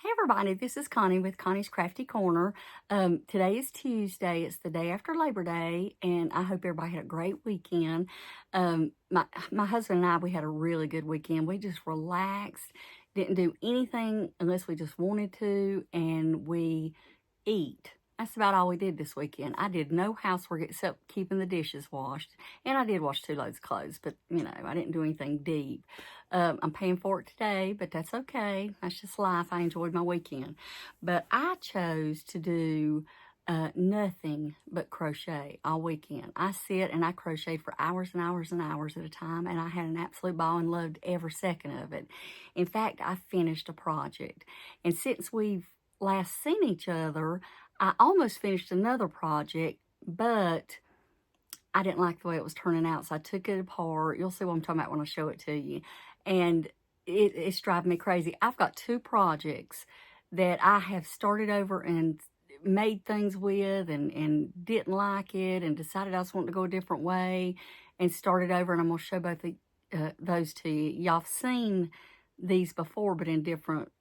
Hey everybody, this is Connie with Connie's Crafty Corner. Today is Tuesday. It's the day after Labor Day, and I hope everybody had a great weekend. My husband and I, we had a really good weekend. We just relaxed, didn't do anything unless we just wanted to, and we eat. That's about all we did this weekend. I did no housework except keeping the dishes washed, and I did wash 2 loads of clothes, but I didn't do anything deep. I'm paying for it today, but that's okay. That's just life. I enjoyed my weekend. But I chose to do nothing but crochet all weekend. I sit and I crocheted for hours and hours and hours at a time, and I had an absolute ball and loved every second of it. In fact, I finished a project. And since we've last seen each other, I almost finished another project, but I didn't like the way it was turning out, so I took it apart. You'll see what I'm talking about when I show it to you. And it's driving me crazy. I've got 2 projects that I have started over and made things with and didn't like it and decided I just wanted to go a different way and started over. And I'm going to show both those to you. Y'all have seen these before, but in different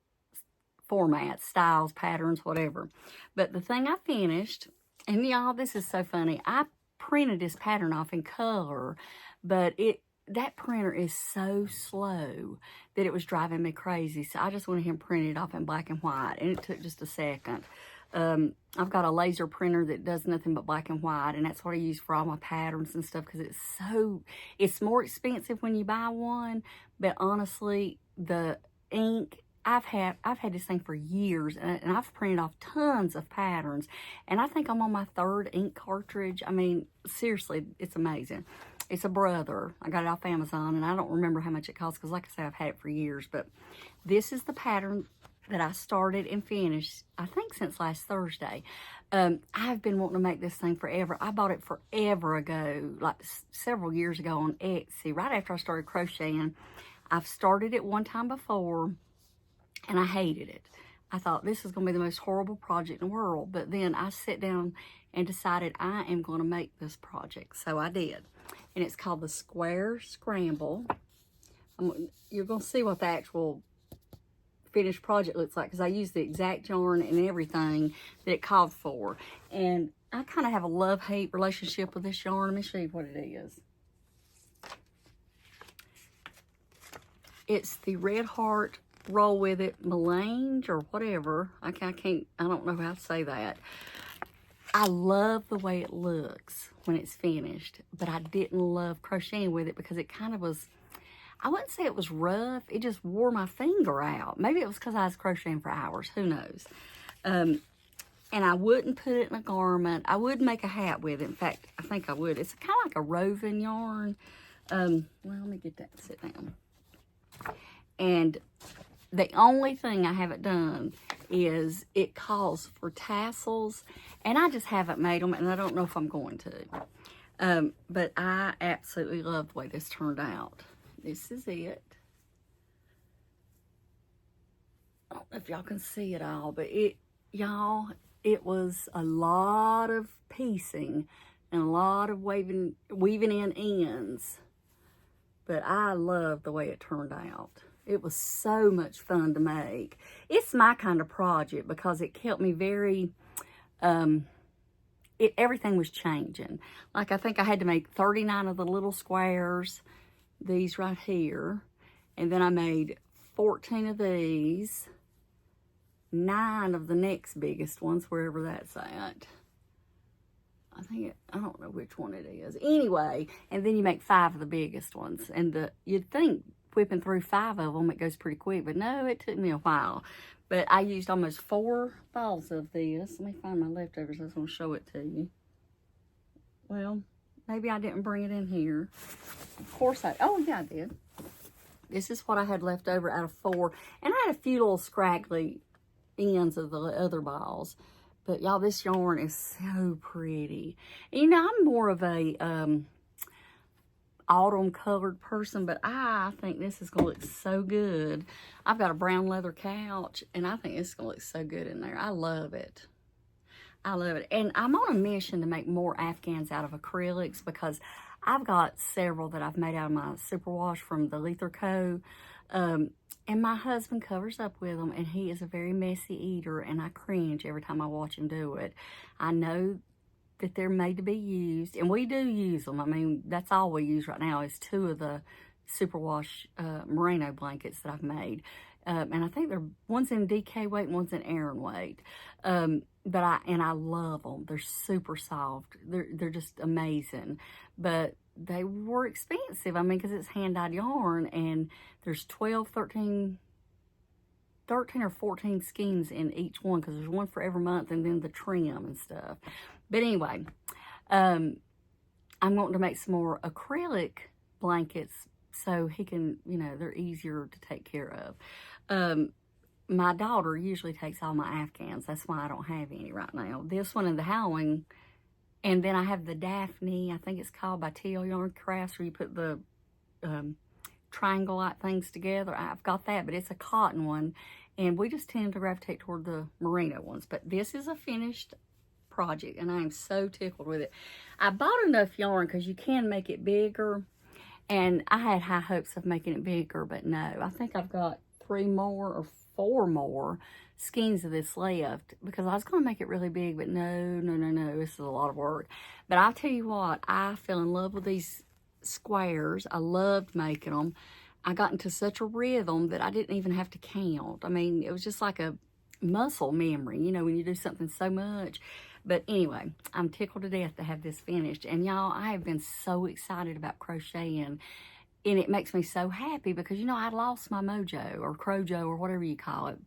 formats, styles, patterns, whatever. But the thing I finished, and y'all, this is so funny. I printed this pattern off in color, but that printer is so slow that it was driving me crazy. So I just went ahead and printed it off in black and white, and it took just a second. I've got a laser printer that does nothing but black and white, and that's what I use for all my patterns and stuff, because it's more expensive when you buy one, but honestly, the ink, I've had this thing for years, and I've printed off tons of patterns, and I think I'm on my 3rd ink cartridge. I mean, seriously, it's amazing. It's a Brother. I got it off Amazon, and I don't remember how much it costs because, like I said, I've had it for years. But this is the pattern that I started and finished, I think, since last Thursday. I've been wanting to make this thing forever. I bought it forever ago, like several years ago on Etsy, right after I started crocheting. I've started it one time before, and I hated it. I thought this was going to be the most horrible project in the world. But then I sat down and decided I am going to make this project. So I did. And it's called the Square Scramble. You're going to see what the actual finished project looks like, because I used the exact yarn and everything that it called for. And I kind of have a love-hate relationship with this yarn. Let me show you what it is. It's the Red Heart Roll With It melange or whatever. I don't know how to say that. I love the way it looks when it's finished, but I didn't love crocheting with it because it kind of was, I wouldn't say it was rough. It just wore my finger out. Maybe it was because I was crocheting for hours. Who knows? And I wouldn't put it in a garment. I would make a hat with it. In fact, I think I would. It's kind of like a woven yarn. Well, let me get that and sit down. And the only thing I haven't done is it calls for tassels, and I just haven't made them, and I don't know if I'm going to. But I absolutely love the way this turned out. This is it. I don't know if y'all can see it all, but it was a lot of piecing and a lot of weaving in ends. But I love the way it turned out. It was so much fun to make. It's my kind of project because it kept me very, everything was changing. Like, I think I had to make 39 of the little squares, these right here. And then I made 14 of these, 9 of the next biggest ones, wherever that's at. I don't know which one it is. Anyway, and then you make 5 of the biggest ones. And you'd think whipping through 5 of them, it goes pretty quick. But no, it took me a while. But I used almost 4 balls of this. Let me find my leftovers. I was going to show it to you. Well, maybe I didn't bring it in here. Of course oh yeah, I did. This is what I had left over out of 4. And I had a few little scraggly ends of the other balls. But y'all, this yarn is so pretty. And, I'm more of a autumn colored person, but I think this is going to look so good. I've got a brown leather couch, and I think it's going to look so good in there. I love it. I love it. And I'm on a mission to make more Afghans out of acrylics, because I've got several that I've made out of my superwash from the Lether Co. And my husband covers up with them, and he is a very messy eater, and I cringe every time I watch him do it. I know that they're made to be used, and we do use them. I mean, that's all we use right now is 2 of the superwash merino blankets that I've made. And I think they're one's in DK weight and one's in Aran weight. But I love them. They're super soft. They're just amazing. But they were expensive. I mean, because it's hand-dyed yarn, and there's 13 or 14 skeins in each one, because there's one for every month, and then the trim and stuff. But anyway, I'm wanting to make some more acrylic blankets so he can, you know, they're easier to take care of. My daughter usually takes all my Afghans. That's why I don't have any right now. This one and the Howling. And then I have the Daphne, I think it's called, by TL Yarn Crafts, where you put the triangle-like things together. I've got that, but it's a cotton one. And we just tend to gravitate toward the merino ones. But this is a finished project, and I am so tickled with it. I bought enough yarn because you can make it bigger. And I had high hopes of making it bigger, but no. I think I've got 3 more or 4 more skeins of this left, because I was going to make it really big, but no, this is a lot of work. But I'll tell you what, I fell in love with these squares. I loved making them. I got into such a rhythm that I didn't even have to count. I mean, it was just like a muscle memory, you know, when you do something so much. But anyway, I'm tickled to death to have this finished. And y'all, I have been so excited about crocheting. And it makes me so happy because, you know, I lost my mojo or crojo or whatever you call it,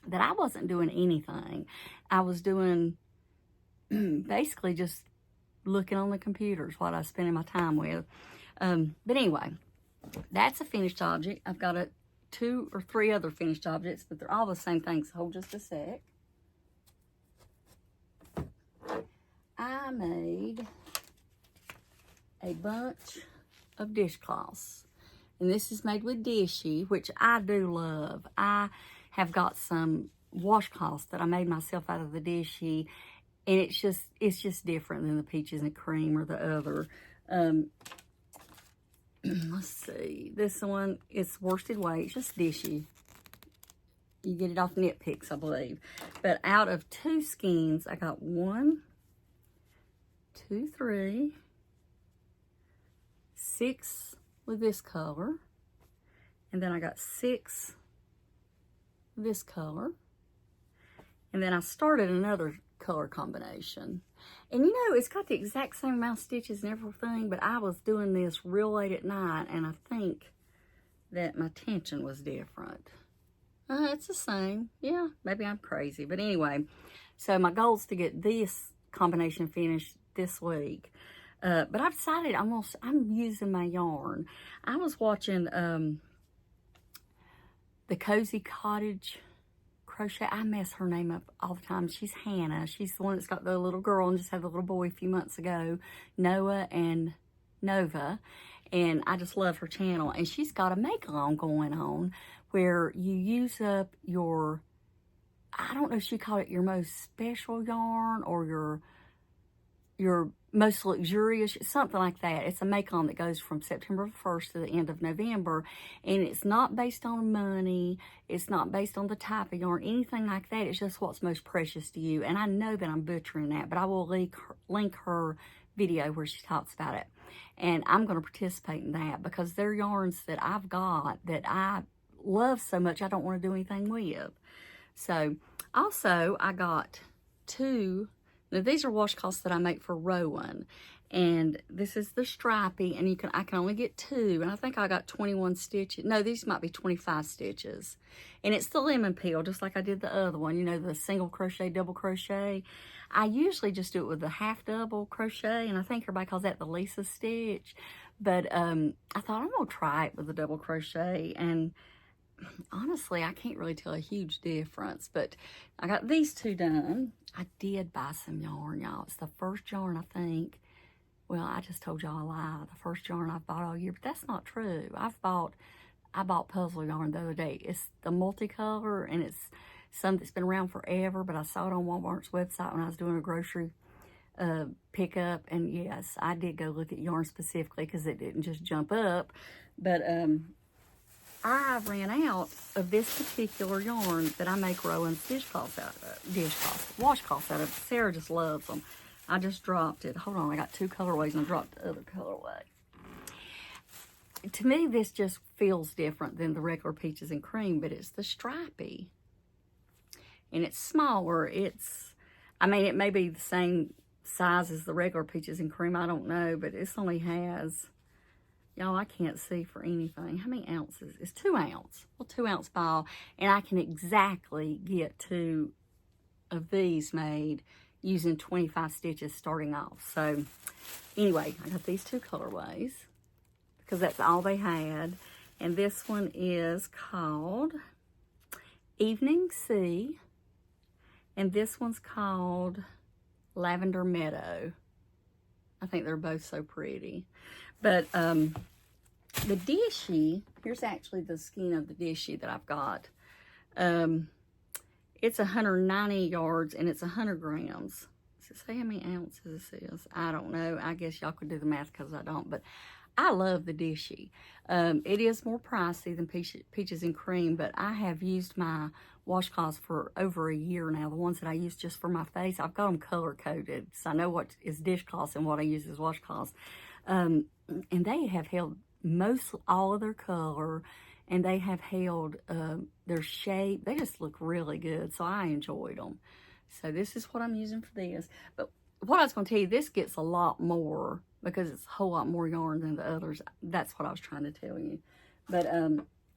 that I wasn't doing anything. I was doing basically just looking on the computers, what I was spending my time with. But anyway, that's a finished object. I've got 2 or 3 other finished objects, but they're all the same thing. So hold just a sec. I made a bunch of dishcloths. And this is made with Dishy, which I do love. I have got some washcloths that I made myself out of the Dishy, and it's just different than the peaches and cream or the other. Let's see. This one is worsted weight, just Dishy. You get it off Knit Picks, I believe. But out of 2 skeins, I got 1, 2, 3, 6 with this color, and then I got 6 this color, and then I started another color combination. And you know, it's got the exact same amount of stitches and everything, but I was doing this real late at night, and I think that my tension was different. It's the same. Yeah, maybe I'm crazy, but anyway, so my goal is to get this combination finished this week. But I've decided I'm using my yarn. I was watching the Cozy Cottage Crochet. I mess her name up all the time. She's Hannah. She's the one that's got the little girl and just had the little boy a few months ago, Noah and Nova. And I just love her channel. And she's got a make-along going on where you use up your, I don't know if she called it your most special yarn or your most luxurious, something like that. It's a make-on that goes from September 1st to the end of November, and it's not based on money, it's not based on the type of yarn, anything like that. It's just what's most precious to you. And I know that I'm butchering that, but I will link her video where she talks about it. And I'm going to participate in that because they're yarns that I've got that I love so much I don't want to do anything with. So also I got 2. Now, these are washcloths that I make for Rowan, and this is the stripey, and I can only get 2, and I think I got 21 stitches. No, these might be 25 stitches, and it's the lemon peel, just like I did the other one, you know, the single crochet, double crochet. I usually just do it with the half double crochet, and I think everybody calls that the Lisa stitch, but I thought I'm going to try it with the double crochet, and honestly, I can't really tell a huge difference, but I got these 2 done. I did buy some yarn, y'all. It's the first yarn, I think. Well, I just told y'all a lie. The first yarn I've bought all year, but that's not true. I bought puzzle yarn the other day. It's the multicolor, and it's some that's been around forever, but I saw it on Walmart's website when I was doing a grocery pickup, and yes, I did go look at yarn specifically because it didn't just jump up, but I ran out of this particular yarn that I make Rowan's dishcloths out of, washcloths out of. Sarah just loves them. I just dropped it. Hold on, I got 2 colorways and I dropped the other colorway. To me, this just feels different than the regular peaches and cream, but it's the stripey. And it's smaller. I mean, it may be the same size as the regular peaches and cream. I don't know, but this only has, y'all, I can't see for anything. How many ounces? It's 2 ounce. Well, 2 ounce ball. And I can exactly get 2 of these made using 25 stitches starting off. So anyway, I got these 2 colorways because that's all they had. And this one is called Evening Sea. And this one's called Lavender Meadow. I think they're both so pretty. But the dishy, here's actually the skein of the dishy that I've got. It's 190 yards and it's 100 grams. Does it say how many ounces this is? I don't know. I guess y'all could do the math because I don't. But I love the dishy. It is more pricey than peaches and cream, but I have used my washcloths for over a year now. The ones that I use just for my face, I've got them color coded, so I know what is dishcloths and what I use as washcloths. And they have held all of their color, and they have held their shape. They just look really good, so I enjoyed them. So this is what I'm using for this. But what I was going to tell you, this gets a lot more because it's a whole lot more yarn than the others. That's what I was trying to tell you. But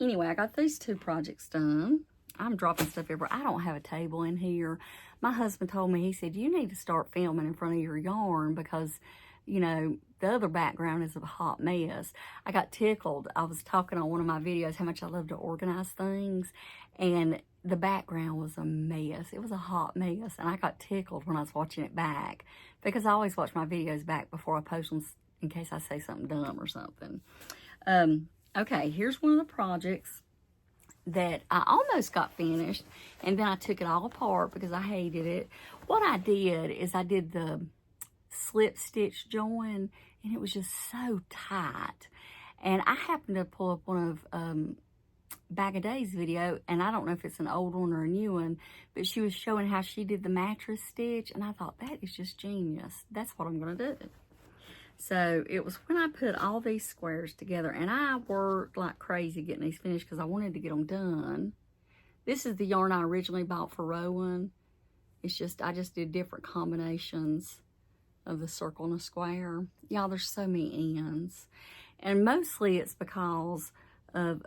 anyway, I got these 2 projects done. I'm dropping stuff everywhere. I don't have a table in here. My husband told me, he said, you need to start filming in front of your yarn because, you know, the other background is a hot mess. I got tickled. I was talking on one of my videos how much I love to organize things, and the background was a mess. It was a hot mess, and I got tickled when I was watching it back because I always watch my videos back before I post them in case I say something dumb or something. Okay, here's one of the projects that I almost got finished, and then I took it all apart because I hated it. What I did is I did the slip stitch join, and it was just so tight. And I happened to pull up one of Bag of Days video, and I don't know if it's an old one or a new one, but she was showing how she did the mattress stitch, and I thought, that is just genius. That's what I'm going to do. So it was when I put all these squares together, and I worked like crazy getting these finished because I wanted to get them done. This is the yarn I originally bought for Rowan. It's just, I just did different combinations of the circle and a square. Y'all, there's so many ends. And mostly it's because of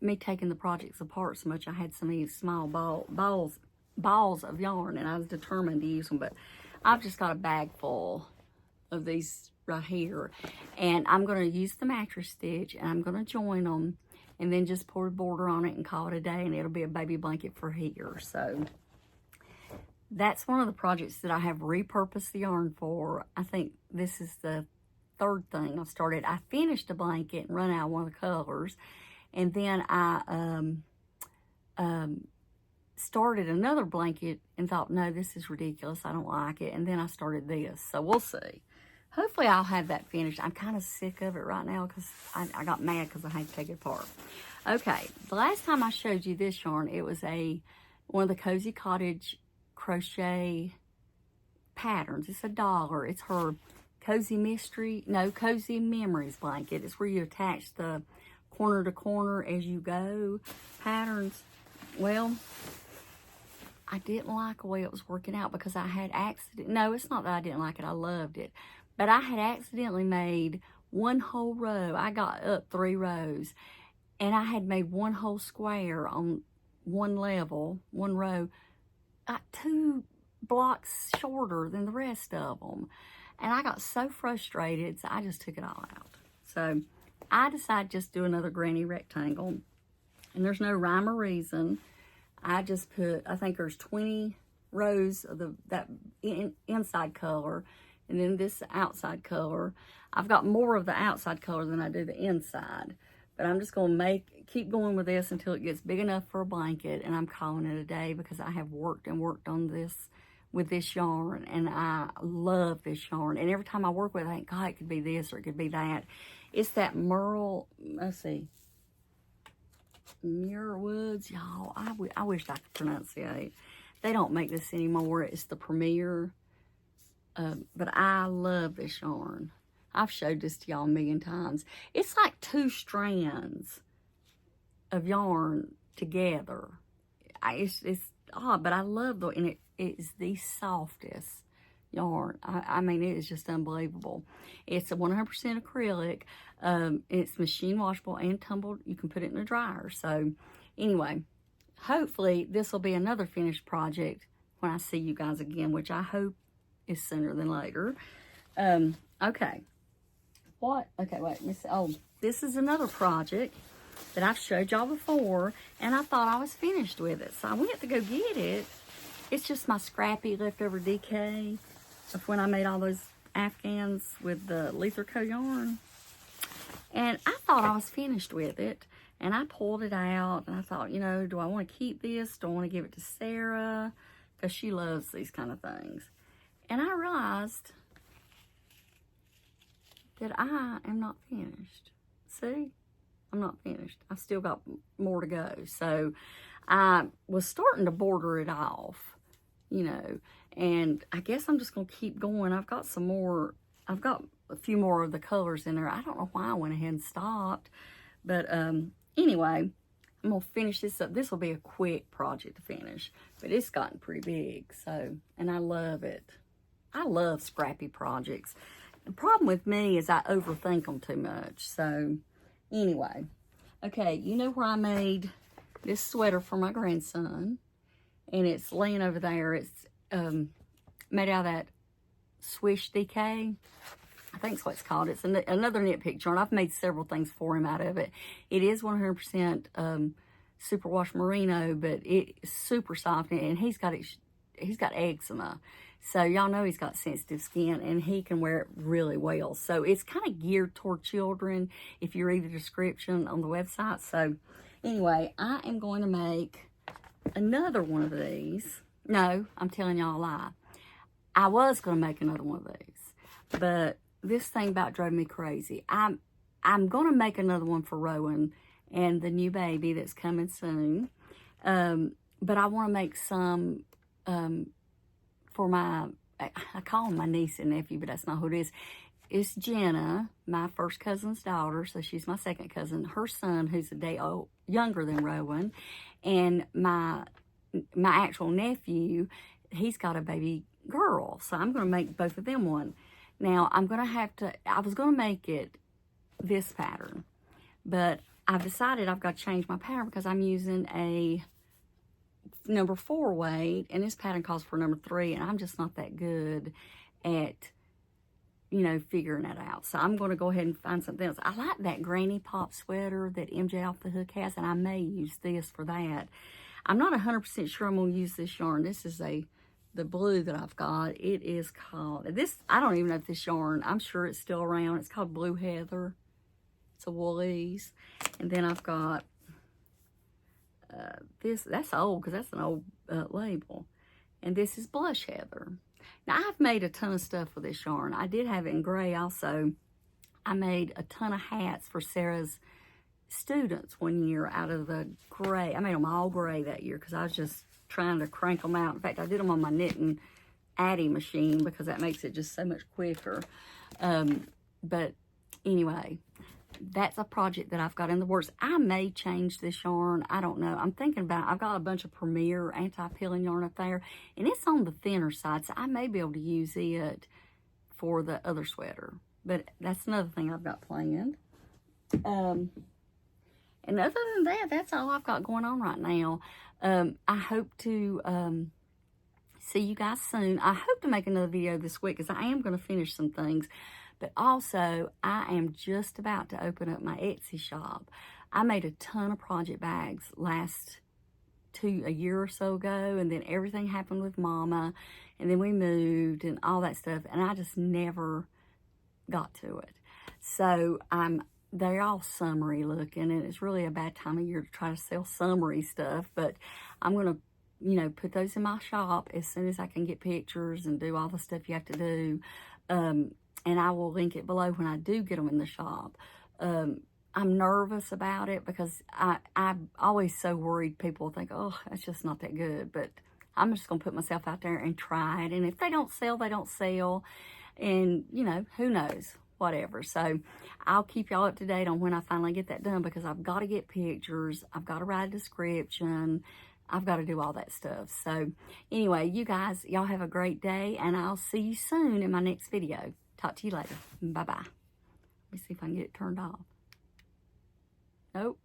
me taking the projects apart so much. I had so many small balls of yarn, and I was determined to use them. But I've just got a bag full of these right here, and I'm going to use the mattress stitch, and I'm going to join them, and then just pour a border on it and call it a day, and it'll be a baby blanket for here. So that's one of the projects that I have repurposed the yarn for. I think this is the 3rd thing I've started. I finished a blanket and run out one of the colors, and then I started another blanket and thought, no, this is ridiculous. I don't like it. And then I started this. So we'll see. Hopefully I'll have that finished. I'm kind of sick of it right now because I got mad because I had to take it apart. Okay, the last time I showed you this yarn, it was one of the Cozy Cottage crochet patterns. It's $1. It's her Cozy Memories blanket. It's where you attach the corner to corner as you go patterns. Well, I didn't like the way it was working out because I had no, it's not that I didn't like it. I loved it. But I had accidentally made one whole row. I got up 3 rows, and I had made one whole square on one level, one row, 2 blocks shorter than the rest of them. And I got so frustrated, so I just took it all out. So I decided just to do another granny rectangle. And there's no rhyme or reason. I just put, I think there's 20 rows of that inside color, and then this outside color. I've got more of the outside color than I do the inside, but I'm just going to keep going with this until it gets big enough for a blanket, and I'm calling it a day because I have worked on this with this yarn, and I love this yarn. And every time I work with it, I think, God, it could be this or it could be that. It's that Merle, let's see, Muir Woods, y'all. I wish I could pronunciate. They don't make this anymore. It's the Premier. But I love this yarn. I've showed this to y'all a million times. It's like 2 strands of yarn together. It's odd, but I love and it is the softest yarn. I mean, it is just unbelievable. It's a 100% acrylic. It's machine washable and tumbled. You can put it in a dryer. So anyway, hopefully this will be another finished project when I see you guys again, which I hope is sooner than later. Okay. What? Okay, wait. Oh, this is another project that I've showed y'all before, and I thought I was finished with it. So I went to go get it. It's just my scrappy leftover DK of when I made all those Afghans with the Letherco yarn. And I thought I was finished with it. And I pulled it out, and I thought, you know, do I want to keep this? Do I want to give it to Sarah? Because she loves these kind of things. And I realized that I am not finished. See? I'm not finished. I still got more to go. So I was starting to border it off, you know, and I guess I'm just going to keep going. I've got some more. I've got a few more of the colors in there. I don't know why I went ahead and stopped. But anyway, I'm going to finish this up. This will be a quick project to finish, but it's gotten pretty big. So, and I love it. I love scrappy projects. The problem with me is I overthink them too much. So anyway, okay, you know where I made this sweater for my grandson, and it's laying over there. It's made out of that Swish DK. I think that's what it's called. It's another knit picture, and I've made several things for him out of it. It is 100% superwash merino, but it's super soft, and he's got eczema. So y'all know he's got sensitive skin, and he can wear it really well. So it's kind of geared toward children if you read the description on the website. So anyway, I am going to make another one of these. No, I'm telling y'all a lie. I was going to make another one of these, but this thing about drove me crazy. I'm going to make another one for Rowan and the new baby that's coming soon. But I want to make some for I call them my niece and nephew, but that's not who it is. It's Jenna, my first cousin's daughter, so she's my second cousin. Her son, who's a day younger than Rowan, and my actual nephew, he's got a baby girl. So I'm going to make both of them one. Now, I was going to make it this pattern, but I've decided I've got to change my pattern because I'm using a number 4 weight, and this pattern calls for number 3, and I'm just not that good at, you know, figuring that out. So I'm going to go ahead and find something else. I like that granny pop sweater that MJ Off the Hook has, and I may use this for that. I'm not 100% sure I'm going to use this yarn. This is the blue that I've got. It is called, I don't even know if this yarn, I'm sure it's still around. It's called Blue Heather. It's a Woolies. And then I've got that's old because that's an old label. And this is Blush Heather. Now, I've made a ton of stuff with this yarn. I did have it in gray also. I made a ton of hats for Sarah's students one year out of the gray. I made them all gray that year because I was just trying to crank them out. In fact, I did them on my knitting Addy machine because that makes it just so much quicker. But anyway, that's a project that I've got in the works. I may change this yarn. I don't know. I'm thinking about, I've got a bunch of Premier anti-peeling yarn up there, and it's on the thinner side, so I may be able to use it for the other sweater. But that's another thing I've got planned. And other than that, that's all I've got going on right now. I hope to see you guys soon. I hope to make another video this week because I am going to finish some things. But also, I am just about to open up my Etsy shop. I made a ton of project bags a year or so ago, and then everything happened with Mama, and then we moved and all that stuff, and I just never got to it. So they're all summery looking, and it's really a bad time of year to try to sell summery stuff, but I'm going to, you know, put those in my shop as soon as I can get pictures and do all the stuff you have to do. And I will link it below when I do get them in the shop. I'm nervous about it because I'm always so worried people think, oh, that's just not that good. But I'm just going to put myself out there and try it. And if they don't sell, they don't sell. And, you know, who knows? Whatever. So I'll keep y'all up to date on when I finally get that done, because I've got to get pictures. I've got to write a description. I've got to do all that stuff. So anyway, you guys, y'all have a great day, and I'll see you soon in my next video. Talk to you later. Bye-bye. Let me see if I can get it turned off. Nope.